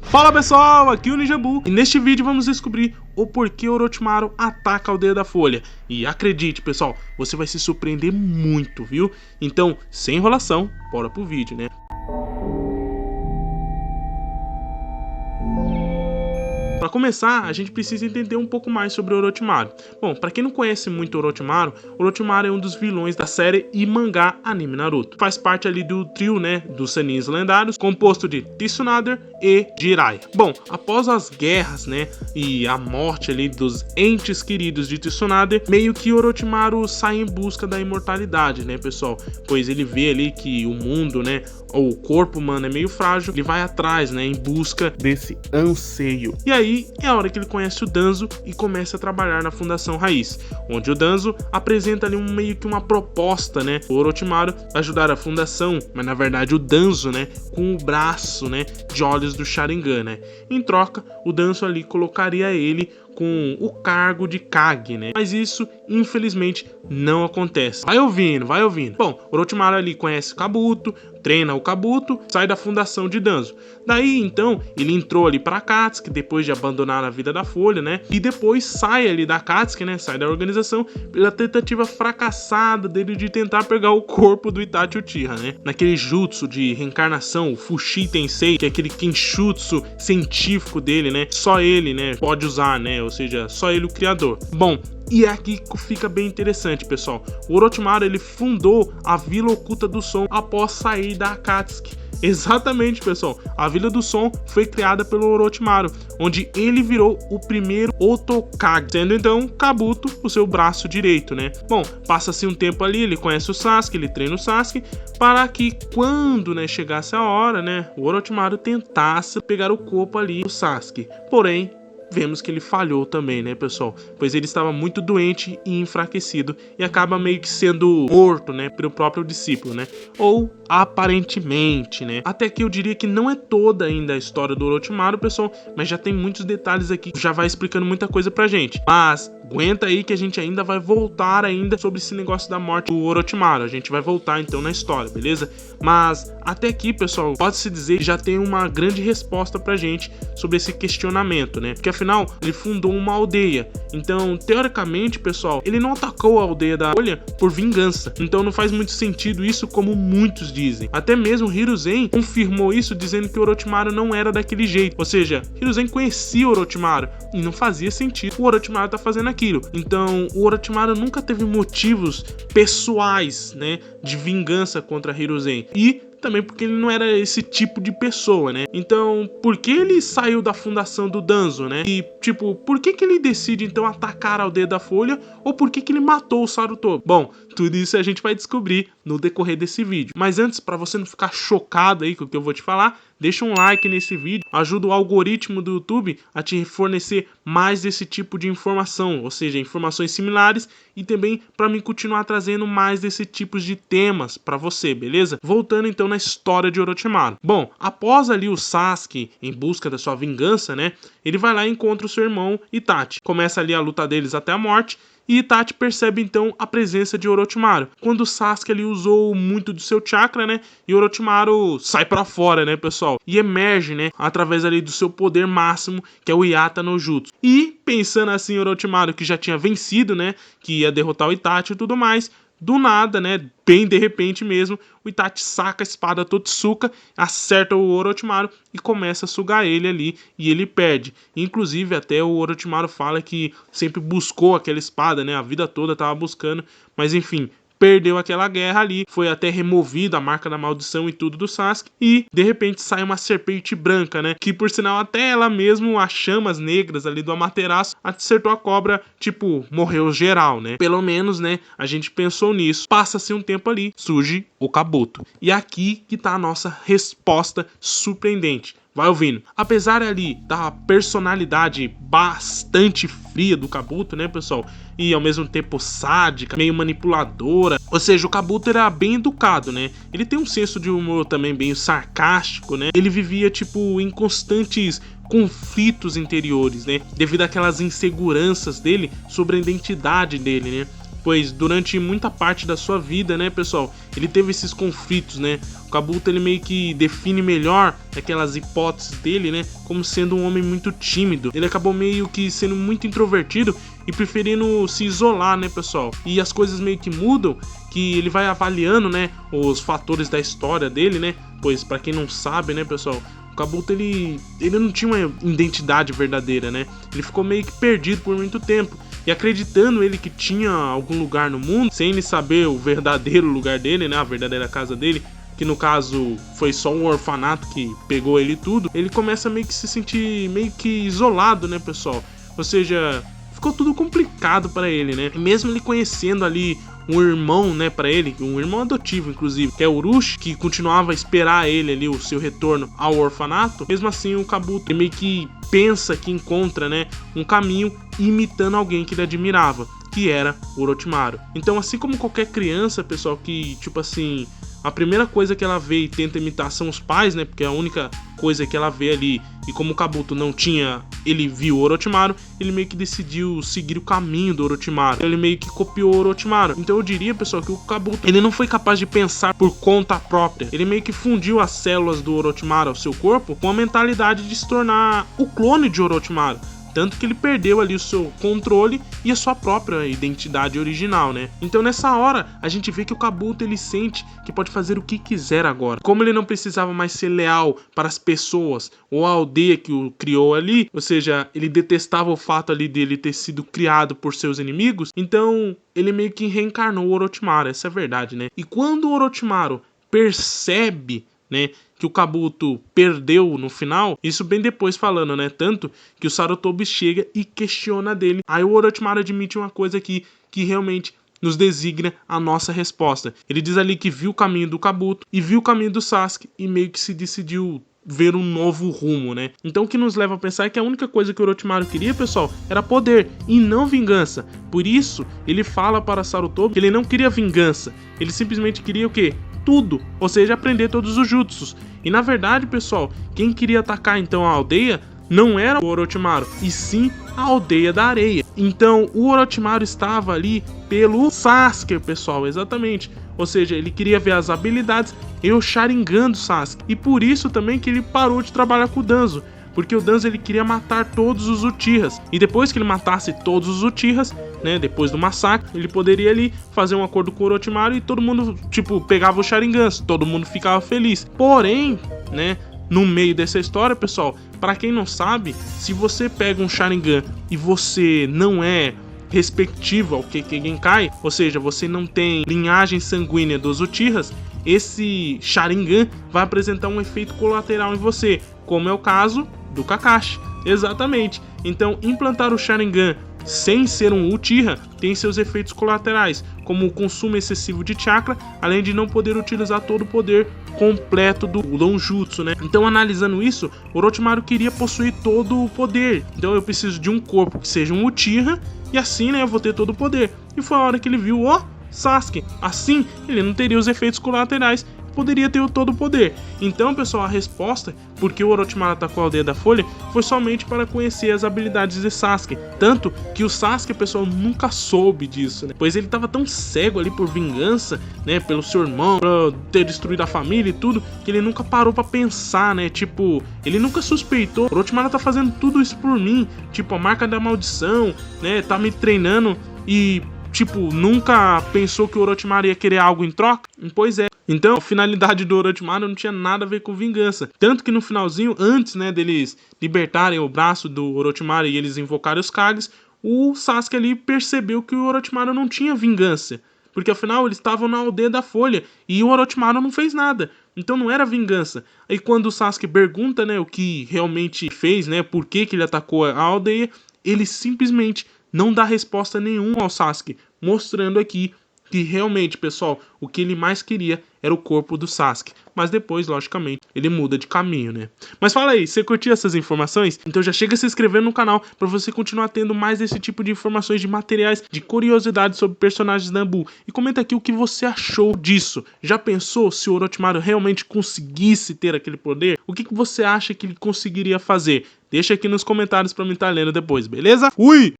Fala pessoal, aqui é o Ninjabu e neste vídeo vamos descobrir o porquê Orochimaru ataca a Aldeia da Folha. E acredite pessoal, você vai se surpreender muito, viu? Então, sem enrolação, bora pro vídeo, né? Para começar, a gente precisa entender um pouco mais sobre Orochimaru. Bom, para quem não conhece muito Orochimaru, Orochimaru é um dos vilões da série e mangá anime Naruto. Faz parte ali do trio, né, dos Sanins lendários, composto de Tsunade e Jiraiya. Bom, após as guerras, né, e a morte ali dos entes queridos de Tsunade, meio que Orochimaru sai em busca da imortalidade, né, pessoal? Pois ele vê ali que o mundo, né, ou o corpo humano é meio frágil, ele vai atrás, né, em busca desse anseio. E aí é a hora que ele conhece o Danzo e começa a trabalhar na Fundação Raiz, onde o Danzo apresenta ali meio que uma proposta, né, o Orochimaru ajudar a fundação, mas na verdade o Danzo, né, com o braço, né, de olhos do Sharingan, né. Em troca, o Danzo ali colocaria ele com o cargo de Kage, né? Mas isso, infelizmente, não acontece. Vai ouvindo, vai ouvindo. Bom, Orochimaru ali conhece o Kabuto, treina o Kabuto, sai da fundação de Danzo. Daí, então, ele entrou ali pra Akatsuki, depois de abandonar a vida da Folha, né? E depois sai ali da Akatsuki, né? Sai da organização pela tentativa fracassada dele de tentar pegar o corpo do Itachi Uchiha, né? Naquele jutsu de reencarnação, o Fushi Tensei, que é aquele Kenshutsu científico dele, né? Só ele, né, pode usar, né? Ou seja, só ele o criador. Bom, e é aqui que fica bem interessante, pessoal. O Orochimaru, ele fundou a Vila Oculta do Som após sair da Akatsuki. Exatamente, pessoal. A Vila do Som foi criada pelo Orochimaru, onde ele virou o primeiro Otokage, sendo então Kabuto o seu braço direito, né? Bom, passa-se um tempo ali, ele conhece o Sasuke, ele treina o Sasuke, para que quando, né, chegasse a hora, né, o Orochimaru tentasse pegar o corpo ali do Sasuke. Porém, vemos que ele falhou também, né, pessoal? Pois ele estava muito doente e enfraquecido e acaba meio que sendo morto, né, pelo próprio discípulo, né? Ou aparentemente, né? Até que eu diria que não é toda ainda a história do Orochimaru, pessoal, mas já tem muitos detalhes aqui que já vai explicando muita coisa pra gente. Mas aguenta aí que a gente ainda vai voltar ainda sobre esse negócio da morte do Orochimaru. A gente vai voltar então na história, beleza? Mas até aqui, pessoal, pode-se dizer que já tem uma grande resposta pra gente sobre esse questionamento, né? Porque afinal, ele fundou uma aldeia. Então, teoricamente, pessoal, ele não atacou a aldeia da Folha por vingança. Então não faz muito sentido isso, como muitos dizem. Até mesmo Hiruzen confirmou isso, dizendo que o Orochimaru não era daquele jeito. Ou seja, Hiruzen conhecia o Orochimaru e não fazia sentido o Orochimaru tá fazendo aquilo. Então, o Orochimaru nunca teve motivos pessoais, né, de vingança contra Hiruzen. E também porque ele não era esse tipo de pessoa, né? Então, por que ele saiu da fundação do Danzo, né? E, tipo, por que ele decide, então, atacar a Aldeia da Folha? Ou por que ele matou o Sarutobi? Bom, tudo isso a gente vai descobrir no decorrer desse vídeo. Mas antes, para você não ficar chocado aí com o que eu vou te falar, deixa um like nesse vídeo, ajuda o algoritmo do YouTube a te fornecer mais desse tipo de informação, ou seja, informações similares, e também para mim continuar trazendo mais desse tipo de temas para você, beleza? Voltando então na história de Orochimaru. Bom, após ali o Sasuke em busca da sua vingança, né, ele vai lá e encontra o seu irmão Itachi. Começa ali a luta deles até a morte. E Itachi percebe então a presença de Orochimaru, quando o Sasuke ali usou muito do seu chakra, né? E Orochimaru sai pra fora, né, pessoal? E emerge, né, através ali do seu poder máximo, que é o Yata no Jutsu. E pensando assim, Orochimaru, que já tinha vencido, né, que ia derrotar o Itachi e tudo mais, do nada, né, bem de repente mesmo, o Itachi saca a espada Totsuka, acerta o Orochimaru e começa a sugar ele ali e ele perde. Inclusive até o Orochimaru fala que sempre buscou aquela espada, né, a vida toda tava buscando, mas enfim, perdeu aquela guerra ali, foi até removida a marca da maldição e tudo do Sasuke, e de repente sai uma serpente branca, né, que por sinal até ela mesmo, as chamas negras ali do Amaterasu, acertou a cobra, tipo, morreu geral, né, pelo menos, né, a gente pensou nisso. Passa-se um tempo ali, surge o Kabuto, e aqui que tá a nossa resposta surpreendente. Vai ouvindo. Apesar ali da personalidade bastante fria do Kabuto, né, pessoal? E ao mesmo tempo sádica, meio manipuladora. Ou seja, o Kabuto era bem educado, né? Ele tem um senso de humor também bem sarcástico, né? Ele vivia, tipo, em constantes conflitos interiores, né? Devido àquelas inseguranças dele sobre a identidade dele, né? pois durante muita parte da sua vida, né, pessoal, ele teve esses conflitos, né? O Kabuto, ele meio que define melhor aquelas hipóteses dele, né, como sendo um homem muito tímido. Ele acabou meio que sendo muito introvertido e preferindo se isolar, né, pessoal? E as coisas meio que mudam, que ele vai avaliando, né, os fatores da história dele, né? Pois para quem não sabe, né, pessoal, o Kabuto, ele não tinha uma identidade verdadeira, né? Ele ficou meio que perdido por muito tempo. E acreditando ele que tinha algum lugar no mundo, sem ele saber o verdadeiro lugar dele, né, a verdadeira casa dele, que no caso foi só um orfanato que pegou ele tudo, ele começa meio que se sentir meio que isolado, né, pessoal? Ou seja, ficou tudo complicado para ele, né? E mesmo ele conhecendo ali um irmão, né, para ele, um irmão adotivo, inclusive, que é o Urushi, que continuava a esperar ele ali, o seu retorno ao orfanato, mesmo assim o Kabuto meio que pensa que encontra, né, um caminho imitando alguém que ele admirava, que era o Orochimaru. Então, assim como qualquer criança, pessoal, que, tipo assim, a primeira coisa que ela vê e tenta imitar são os pais, né? Porque é a única coisa que ela vê ali. E como o Kabuto não tinha, ele viu o Orochimaru, ele meio que decidiu seguir o caminho do Orochimaru. Então ele meio que copiou o Orochimaru. Então eu diria, pessoal, que o Kabuto, ele não foi capaz de pensar por conta própria. Ele meio que fundiu as células do Orochimaru ao seu corpo com a mentalidade de se tornar o clone de Orochimaru. Tanto que ele perdeu ali o seu controle e a sua própria identidade original, né? Então nessa hora, a gente vê que o Kabuto, ele sente que pode fazer o que quiser agora. Como ele não precisava mais ser leal para as pessoas ou a aldeia que o criou ali, ou seja, ele detestava o fato ali dele ter sido criado por seus inimigos, então ele meio que reencarnou o Orochimaru, essa é a verdade, né? E quando o Orochimaru percebe, né, que o Kabuto perdeu no final, isso bem depois falando, né, tanto que o Sarutobi chega e questiona dele. Aí o Orochimaru admite uma coisa aqui que realmente nos designa a nossa resposta. Ele diz ali que viu o caminho do Kabuto e viu o caminho do Sasuke e meio que se decidiu ver um novo rumo, né? Então o que nos leva a pensar é que a única coisa que o Orochimaru queria, pessoal, era poder e não vingança. Por isso, ele fala para Sarutobi que ele não queria vingança. Ele simplesmente queria o quê? Tudo, ou seja, aprender todos os jutsus. E na verdade, pessoal, quem queria atacar então a aldeia não era o Orochimaru, e sim a aldeia da areia. Então o Orochimaru estava ali pelo Sasuke, pessoal, exatamente. Ou seja, ele queria ver as habilidades e o Sharingan do Sasuke. E por isso também que ele parou de trabalhar com o Danzo. Porque o Danzo, ele queria matar todos os Uchihas. E depois que ele matasse todos os Uchihas, né, depois do massacre, ele poderia ali fazer um acordo com o Orochimaru e todo mundo, tipo, pegava o Sharingan, todo mundo ficava feliz. Porém, né, no meio dessa história, pessoal, para quem não sabe, se você pega um Sharingan e você não é respectivo ao Kekkei, ou seja, você não tem linhagem sanguínea dos Uchihas, esse Sharingan vai apresentar um efeito colateral em você, como é o caso do Kakashi. Exatamente. Então, implantar o Sharingan sem ser um Uchiha tem seus efeitos colaterais, como o consumo excessivo de chakra, além de não poder utilizar todo o poder completo do Donjutsu, né? Então, analisando isso, Orochimaru queria possuir todo o poder. Então, eu preciso de um corpo que seja um Uchiha, e assim, né, eu vou ter todo o poder. E foi a hora que ele viu o Sasuke. Assim, ele não teria os efeitos colaterais, poderia ter todo o poder. Então, pessoal, a resposta porque o Orochimaru atacou a aldeia da Folha foi somente para conhecer as habilidades de Sasuke. Tanto que o Sasuke, pessoal, nunca soube disso, né? Pois ele estava tão cego ali por vingança, né, pelo seu irmão, por ter destruído a família e tudo, que ele nunca parou para pensar, né? Tipo, ele nunca suspeitou, o Orochimaru tá fazendo tudo isso por mim, tipo, a marca da maldição, né, tá me treinando e, tipo, nunca pensou que o Orochimaru ia querer algo em troca? Pois é. Então, a finalidade do Orochimaru não tinha nada a ver com vingança. Tanto que no finalzinho, antes, né, deles libertarem o braço do Orochimaru e eles invocarem os Kages, o Sasuke ali percebeu que o Orochimaru não tinha vingança. Porque afinal eles estavam na aldeia da Folha e o Orochimaru não fez nada. Então não era vingança. Aí quando o Sasuke pergunta, né, o que realmente fez, né, por que ele atacou a aldeia, ele simplesmente não dá resposta nenhuma ao Sasuke, mostrando aqui que realmente, pessoal, o que ele mais queria era o corpo do Sasuke. Mas depois, logicamente, ele muda de caminho, né? Mas fala aí, você curtiu essas informações? Então já chega se inscrevendo no canal para você continuar tendo mais desse tipo de informações, de materiais, de curiosidades sobre personagens da Anbu. E comenta aqui o que você achou disso. Já pensou se o Orochimaru realmente conseguisse ter aquele poder? O que você acha que ele conseguiria fazer? Deixa aqui nos comentários para mim estar lendo depois, beleza? Fui!